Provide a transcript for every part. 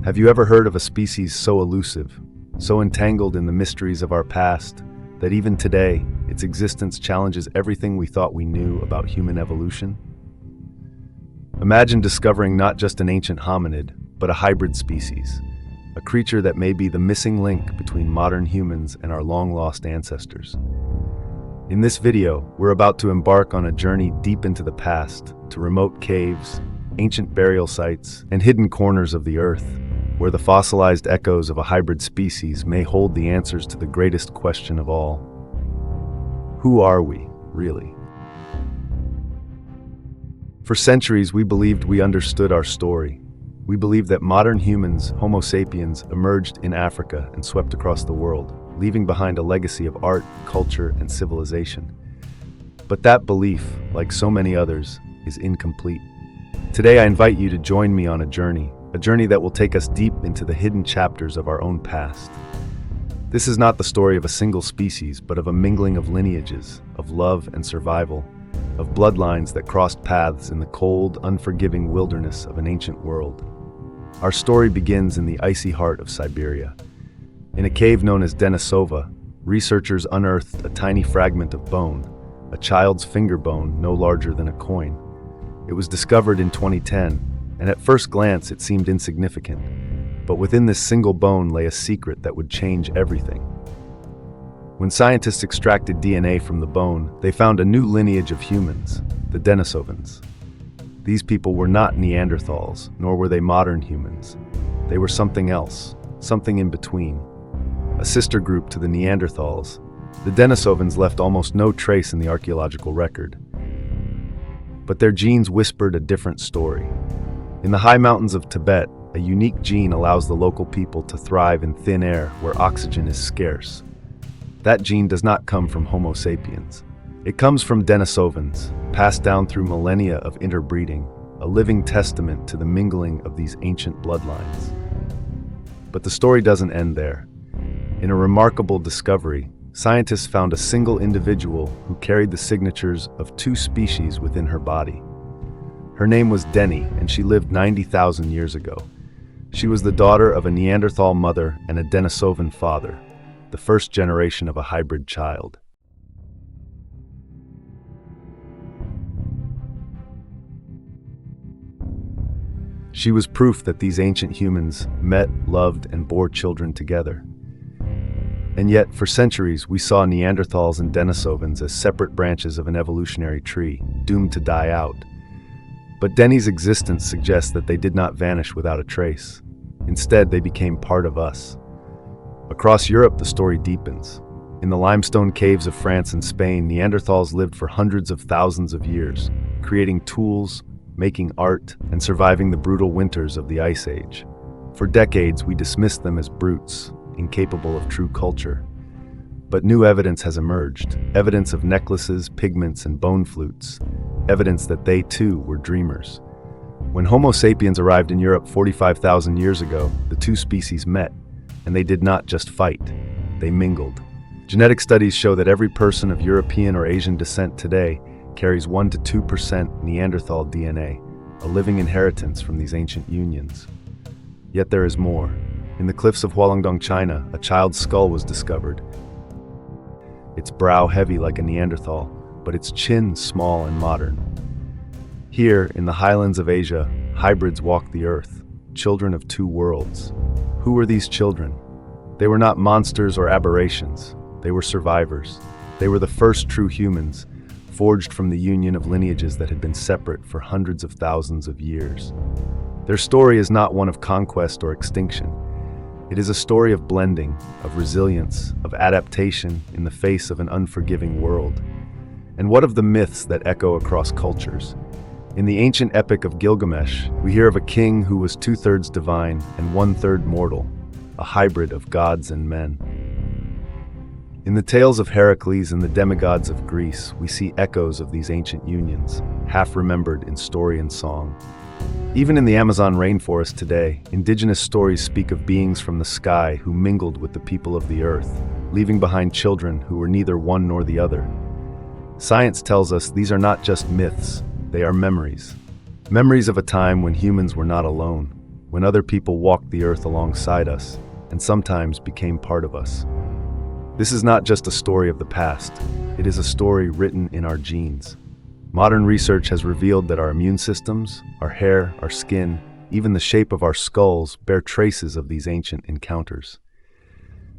Have you ever heard of a species so elusive, so entangled in the mysteries of our past, that even today, its existence challenges everything we thought we knew about human evolution? Imagine discovering not just an ancient hominid, but a hybrid species, a creature that may be the missing link between modern humans and our long-lost ancestors. In this video, we're about to embark on a journey deep into the past, to remote caves, ancient burial sites, and hidden corners of the Earth, where the fossilized echoes of a hybrid species may hold the answers to the greatest question of all. Who are we, really? For centuries, we believed we understood our story. We believed that modern humans, Homo sapiens, emerged in Africa and swept across the world, leaving behind a legacy of art, culture, and civilization. But that belief, like so many others, is incomplete. Today, I invite you to join me on a journey that will take us deep into the hidden chapters of our own past. This is not the story of a single species, but of a mingling of lineages, of love and survival, of bloodlines that crossed paths in the cold, unforgiving wilderness of an ancient world. Our story begins in the icy heart of Siberia. In a cave known as Denisova, researchers unearthed a tiny fragment of bone, a child's finger bone no larger than a coin. It was discovered in 2010, and at first glance it seemed insignificant. But within this single bone lay a secret that would change everything. When scientists extracted DNA from the bone, they found a new lineage of humans, the Denisovans. These people were not Neanderthals, nor were they modern humans. They were something else, something in between. A sister group to the Neanderthals, the Denisovans left almost no trace in the archaeological record. But their genes whispered a different story. In the high mountains of Tibet, a unique gene allows the local people to thrive in thin air where oxygen is scarce. That gene does not come from Homo sapiens. It comes from Denisovans, passed down through millennia of interbreeding, a living testament to the mingling of these ancient bloodlines. But the story doesn't end there. In a remarkable discovery, scientists found a single individual who carried the signatures of two species within her body. Her name was Deni, and she lived 90,000 years ago. She was the daughter of a Neanderthal mother and a Denisovan father, the first generation of a hybrid child. She was proof that these ancient humans met, loved, and bore children together. And yet, for centuries, we saw Neanderthals and Denisovans as separate branches of an evolutionary tree, doomed to die out. But Deni's existence suggests that they did not vanish without a trace. Instead, they became part of us. Across Europe, the story deepens. In the limestone caves of France and Spain, Neanderthals lived for hundreds of thousands of years, creating tools, making art, and surviving the brutal winters of the Ice Age. For decades, we dismissed them as brutes, incapable of true culture. But new evidence has emerged, evidence of necklaces, pigments, and bone flutes, evidence that they too were dreamers. When Homo sapiens arrived in Europe 45,000 years ago, the two species met, and they did not just fight, they mingled. Genetic studies show that every person of European or Asian descent today carries 1 to 2% Neanderthal DNA, a living inheritance from these ancient unions. Yet there is more. In the cliffs of Hualongdong, China, a child's skull was discovered. Its brow heavy like a Neanderthal, but its chin small and modern. Here, in the highlands of Asia, hybrids walk the earth, children of two worlds. Who were these children? They were not monsters or aberrations. They were survivors. They were the first true humans, forged from the union of lineages that had been separate for hundreds of thousands of years. Their story is not one of conquest or extinction. It is a story of blending, of resilience, of adaptation in the face of an unforgiving world. And what of the myths that echo across cultures? In the ancient epic of Gilgamesh, we hear of a king who was 2/3 divine and 1/3 mortal, a hybrid of gods and men. In the tales of Heracles and the demigods of Greece, we see echoes of these ancient unions, half remembered in story and song. Even in the Amazon rainforest today, indigenous stories speak of beings from the sky who mingled with the people of the earth, leaving behind children who were neither one nor the other. Science tells us these are not just myths, they are memories. Memories of a time when humans were not alone. when other people walked the earth alongside us and sometimes became part of us. This is not just a story of the past, it is a story written in our genes. Modern research has revealed that our immune systems, our hair, our skin, even the shape of our skulls bear traces of these ancient encounters.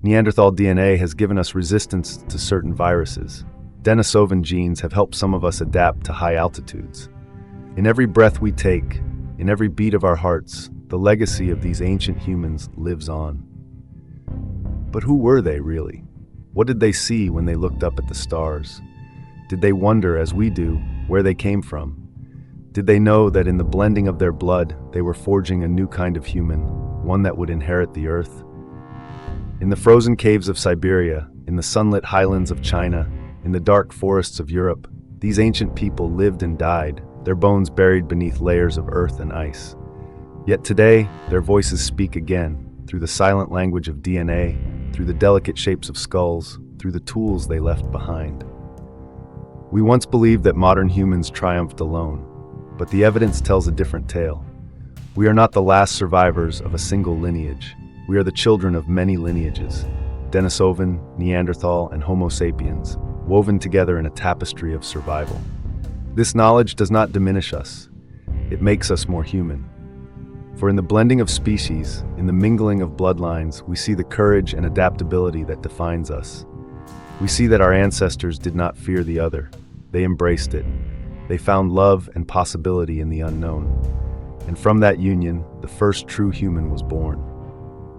Neanderthal DNA has given us resistance to certain viruses. Denisovan genes have helped some of us adapt to high altitudes. In every breath we take, in every beat of our hearts, the legacy of these ancient humans lives on. But who were they really? What did they see when they looked up at the stars? Did they wonder, as we do, where they came from? Did they know that in the blending of their blood, they were forging a new kind of human, one that would inherit the earth? In the frozen caves of Siberia, in the sunlit highlands of China, in the dark forests of Europe, these ancient people lived and died, their bones buried beneath layers of earth and ice. Yet today, their voices speak again, through the silent language of DNA, through the delicate shapes of skulls, through the tools they left behind. We once believed that modern humans triumphed alone, but the evidence tells a different tale. We are not the last survivors of a single lineage. We are the children of many lineages, Denisovan, Neanderthal, and Homo sapiens, woven together in a tapestry of survival. This knowledge does not diminish us. It makes us more human. For in the blending of species, in the mingling of bloodlines, we see the courage and adaptability that defines us. We see that our ancestors did not fear the other. They embraced it. They found love and possibility in the unknown. And from that union, the first true human was born.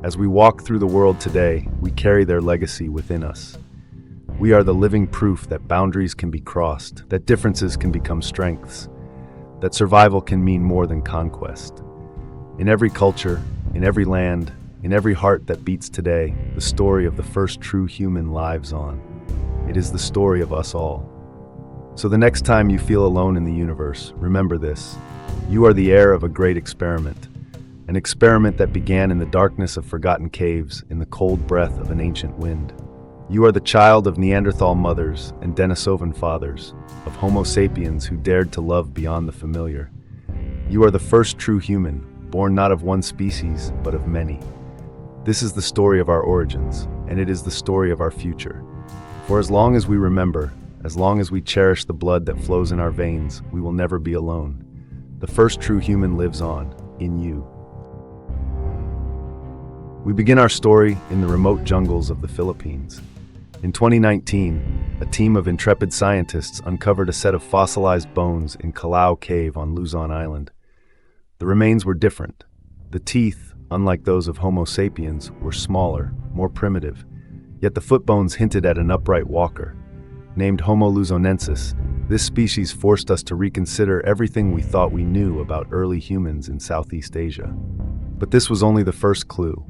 As we walk through the world today, we carry their legacy within us. We are the living proof that boundaries can be crossed, that differences can become strengths, that survival can mean more than conquest. In every culture, in every land, in every heart that beats today, the story of the first true human lives on. It is the story of us all. So the next time you feel alone in the universe, remember this. You are the heir of a great experiment. An experiment that began in the darkness of forgotten caves, in the cold breath of an ancient wind. You are the child of Neanderthal mothers and Denisovan fathers, of Homo sapiens who dared to love beyond the familiar. You are the first true human, born not of one species, but of many. This is the story of our origins, and it is the story of our future. For as long as we remember, as long as we cherish the blood that flows in our veins, we will never be alone. The first true human lives on, in you. We begin our story in the remote jungles of the Philippines. In 2019, a team of intrepid scientists uncovered a set of fossilized bones in Calao Cave on Luzon Island. The remains were different. The teeth, unlike those of Homo sapiens, were smaller, more primitive, yet the foot bones hinted at an upright walker. Named Homo luzonensis, this species forced us to reconsider everything we thought we knew about early humans in Southeast Asia. But this was only the first clue.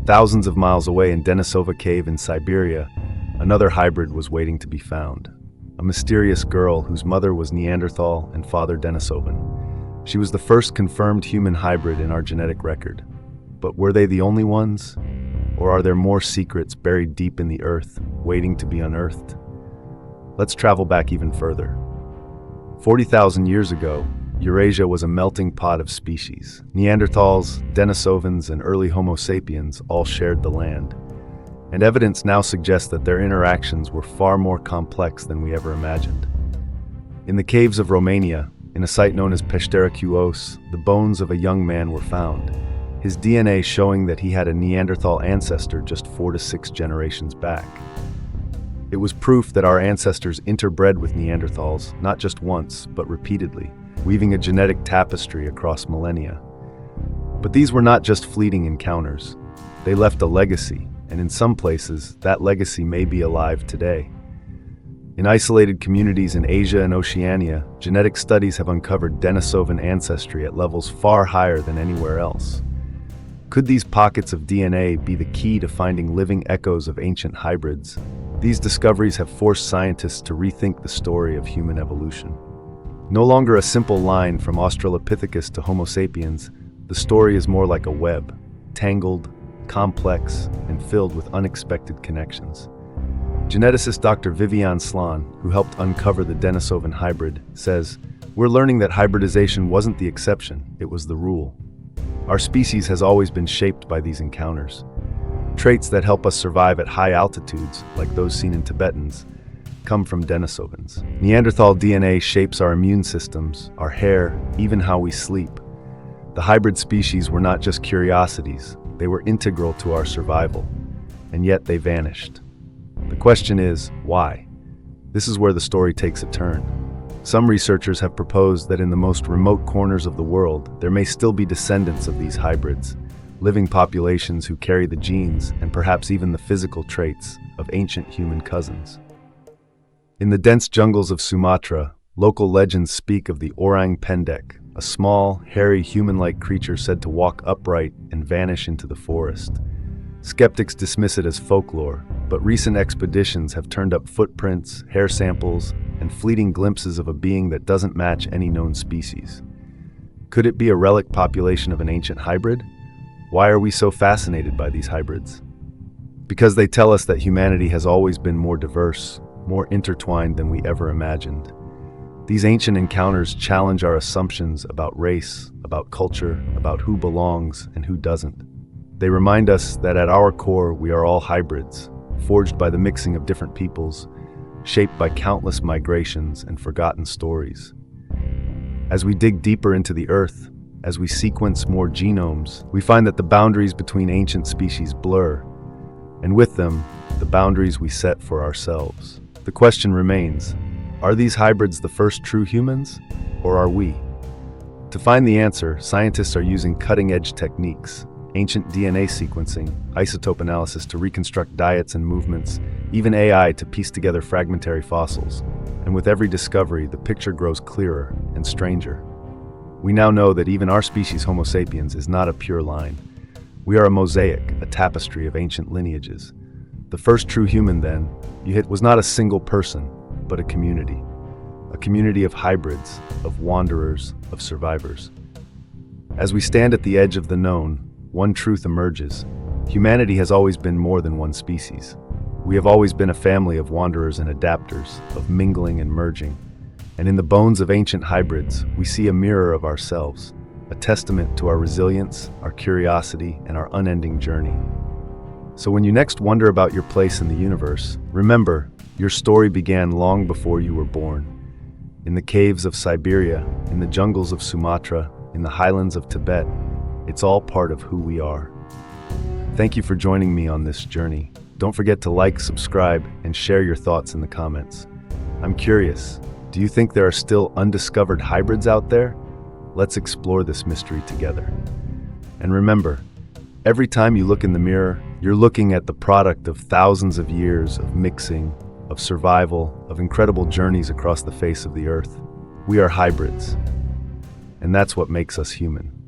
Thousands of miles away in Denisova Cave in Siberia, another hybrid was waiting to be found. A mysterious girl whose mother was Neanderthal and father Denisovan. She was the first confirmed human hybrid in our genetic record. But were they the only ones? Or are there more secrets buried deep in the earth, waiting to be unearthed? Let's travel back even further. 40,000 years ago, Eurasia was a melting pot of species. Neanderthals, Denisovans, and early Homo sapiens all shared the land. And evidence now suggests that their interactions were far more complex than we ever imagined. In the caves of Romania, in a site known as Peștera Cuos, the bones of a young man were found, his DNA showing that he had a Neanderthal ancestor just 4 to 6 generations back. It was proof that our ancestors interbred with Neanderthals, not just once, but repeatedly, weaving a genetic tapestry across millennia. But these were not just fleeting encounters. They left a legacy, and in some places, that legacy may be alive today. In isolated communities in Asia and Oceania, genetic studies have uncovered Denisovan ancestry at levels far higher than anywhere else. Could these pockets of DNA be the key to finding living echoes of ancient hybrids? These discoveries have forced scientists to rethink the story of human evolution. No longer a simple line from Australopithecus to Homo sapiens, the story is more like a web, tangled, complex, and filled with unexpected connections. Geneticist Dr. Viviane Slan, who helped uncover the Denisovan hybrid, says, "We're learning that hybridization wasn't the exception, it was the rule. Our species has always been shaped by these encounters. Traits that help us survive at high altitudes, like those seen in Tibetans, come from Denisovans. Neanderthal DNA shapes our immune systems, our hair, even how we sleep. The hybrid species were not just curiosities, they were integral to our survival, and yet they vanished. The question is, why? This is where the story takes a turn. Some researchers have proposed that in the most remote corners of the world, there may still be descendants of these hybrids, living populations who carry the genes and perhaps even the physical traits of ancient human cousins. In the dense jungles of Sumatra, local legends speak of the orang pendek, a small, hairy, human-like creature said to walk upright and vanish into the forest. Skeptics dismiss it as folklore, but recent expeditions have turned up footprints, hair samples, and fleeting glimpses of a being that doesn't match any known species. Could it be a relic population of an ancient hybrid? Why are we so fascinated by these hybrids? Because they tell us that humanity has always been more diverse, more intertwined than we ever imagined. These ancient encounters challenge our assumptions about race, about culture, about who belongs and who doesn't. They remind us that at our core we are all hybrids, forged by the mixing of different peoples, shaped by countless migrations and forgotten stories. As we dig deeper into the earth, as we sequence more genomes, we find that the boundaries between ancient species blur, and with them, the boundaries we set for ourselves. The question remains, are these hybrids the first true humans, or are we? To find the answer, scientists are using cutting-edge techniques, ancient DNA sequencing, isotope analysis to reconstruct diets and movements, even AI to piece together fragmentary fossils. And with every discovery, the picture grows clearer and stranger. We now know that even our species, Homo sapiens, is not a pure line. We are a mosaic, a tapestry of ancient lineages. The first true human, then, was not a single person, but a community of hybrids, of wanderers, of survivors. As we stand at the edge of the known, one truth emerges. Humanity has always been more than one species. We have always been a family of wanderers and adapters, of mingling and merging. And in the bones of ancient hybrids, we see a mirror of ourselves, a testament to our resilience, our curiosity, and our unending journey. So when you next wonder about your place in the universe, remember, your story began long before you were born. In the caves of Siberia, in the jungles of Sumatra, in the highlands of Tibet, it's all part of who we are. Thank you for joining me on this journey. Don't forget to like, subscribe, and share your thoughts in the comments. I'm curious, do you think there are still undiscovered hybrids out there? Let's explore this mystery together. And remember, every time you look in the mirror, you're looking at the product of thousands of years of mixing, of survival, of incredible journeys across the face of the earth. We are hybrids, and that's what makes us human.